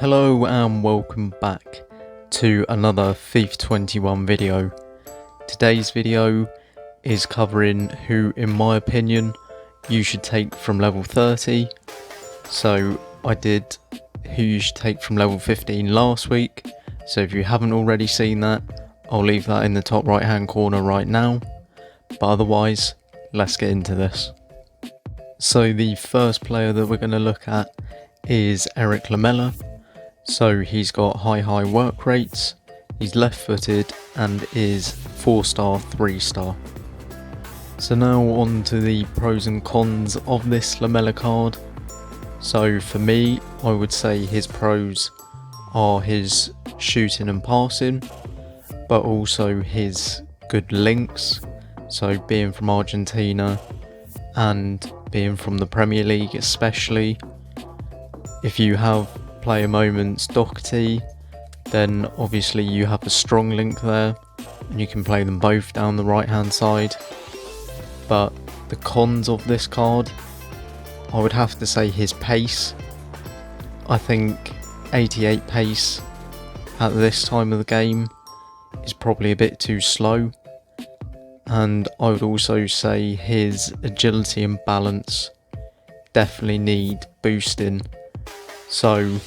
Hello and welcome back to another FIFA 21 video. Today's video is covering who, in my opinion, you should take from level 30. So I did who you should take from level 15 last week, so if you haven't already seen that, I'll leave that in the top right hand corner right now. But otherwise, let's get into this. So the first player that we're going to look at is Lamela. So he's got high work rates, he's left footed and is 4-star, 3-star. So now on to the pros and cons of this Lamela card. So for me, I would say his pros are his shooting and passing, but also his good links. So being from Argentina and being from the Premier League especially, if you have player moments Doherty, then obviously you have a strong link there and you can play them both down the right hand side. But the cons of this card, I would have to say his pace. I think 88 pace at this time of the game is probably a bit too slow, and I would also say his agility and balance definitely need boosting. So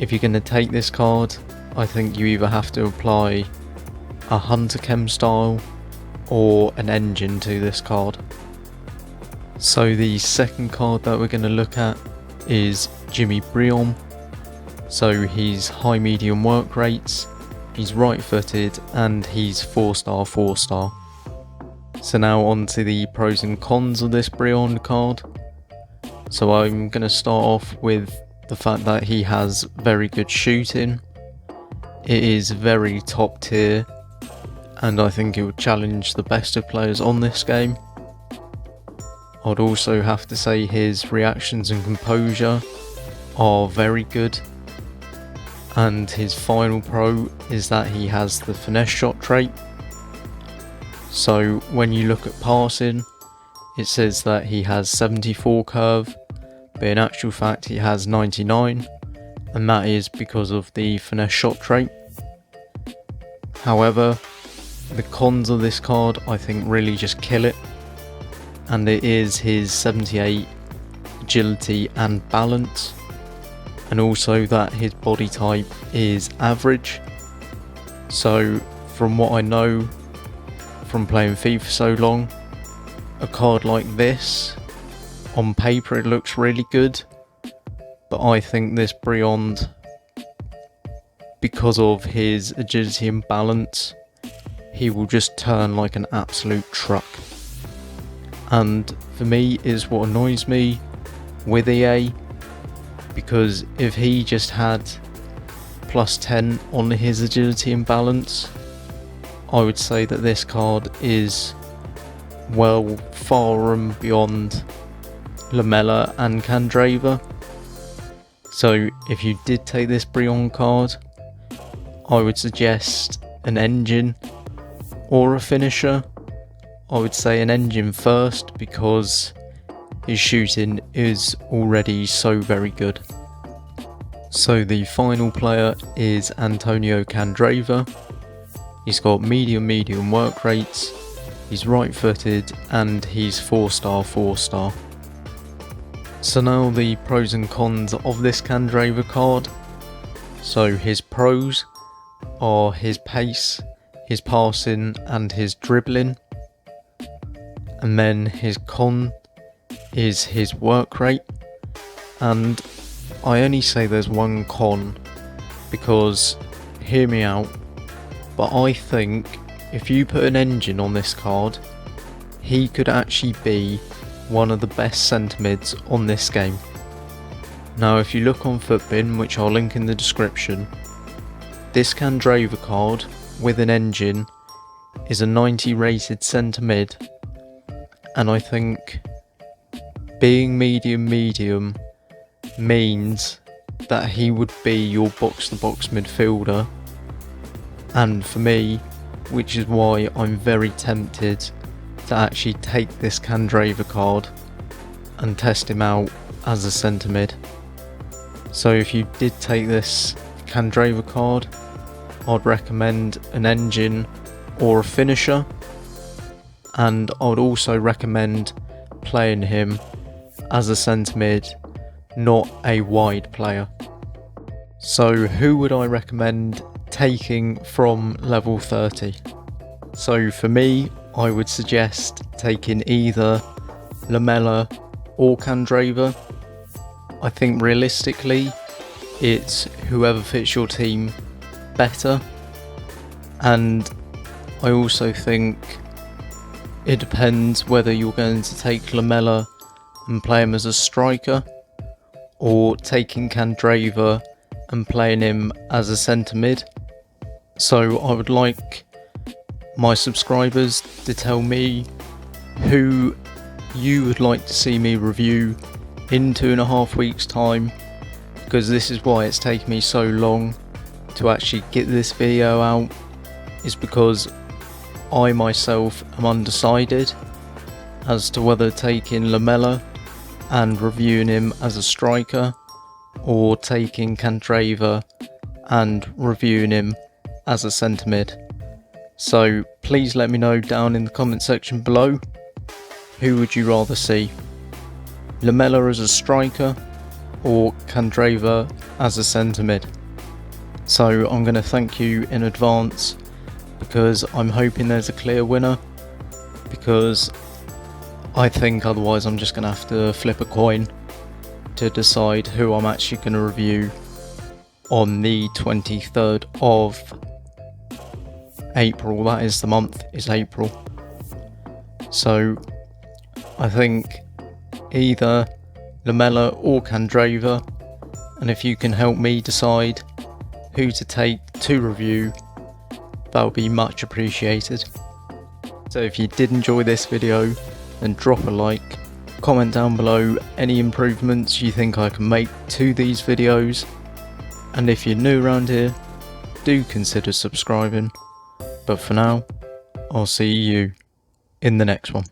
if you're going to take this card, I think you either have to apply a Hunter Chem style or an engine to this card. So the second card that we're going to look at is Jimmy Brion. So he's high medium work rates, he's right footed and he's 4-star, 4-star. So now on to the pros and cons of this Brion card. So I'm going to start off with the fact that he has very good shooting. It is very top tier and I think it would challenge the best of players on this game. I'd also have to say his reactions and composure are very good, and his final pro is that he has the finesse shot trait. So when you look at passing, it says that he has 74 curve, but in actual fact he has 99, and that is because of the finesse shot trait. However, the cons of this card I think really just kill it, and it is his 78 agility and balance, and also that his body type is average. So from what I know from playing FIFA so long, a card like this, on paper it looks really good, but I think this Brion, because of his agility and balance, he will just turn like an absolute truck. And for me is what annoys me with EA, because if he just had plus 10 on his agility and balance, I would say that this card is well far and beyond Lamela and Candreva. So if you did take this Brion card, I would suggest an engine or a finisher. I would say an engine first because his shooting is already so very good. So the final player is Antonio Candreva. He's got medium work rates, he's right footed and he's 4-star, 4-star. So now the pros and cons of this Candreva card. So his pros are his pace, his passing and his dribbling. And then his con is his work rate. And I only say there's one con because, hear me out, but I think if you put an engine on this card, he could actually be one of the best centre mids on this game. Now if you look on Footbin, which I'll link in the description, this Candreva card with an engine is a 90 rated centre mid, and I think being medium means that he would be your box to box midfielder, and for me, which is why I'm very tempted to actually take this Candreva card and test him out as a centre mid. So if you did take this Candreva card, I'd recommend an engine or a finisher, and I would also recommend playing him as a centre mid, not a wide player. So who would I recommend taking from level 30? So for me, I would suggest taking either Lamela or Candreva. I think realistically, it's whoever fits your team better, and I also think it depends whether you're going to take Lamela and play him as a striker, or taking Candreva and playing him as a centre mid. So I would like my subscribers to tell me who you would like to see me review in 2.5 weeks time, because this is why it's taken me so long to actually get this video out, is because I myself am undecided as to whether taking Lamela and reviewing him as a striker, or taking Candreva and reviewing him as a centre mid. So please let me know down in the comment section below, who would you rather see? Lamela as a striker or Candreva as a centre mid? So I'm going to thank you in advance, because I'm hoping there's a clear winner, because I think otherwise I'm just going to have to flip a coin to decide who I'm actually going to review on the 23rd of April. That is, the month is April. So I think either Lamela or Candreva, and if you can help me decide who to take to review, that would be much appreciated. So if you did enjoy this video, then drop a like, comment down below any improvements you think I can make to these videos, and if you're new around here, do consider subscribing. But for now, I'll see you in the next one.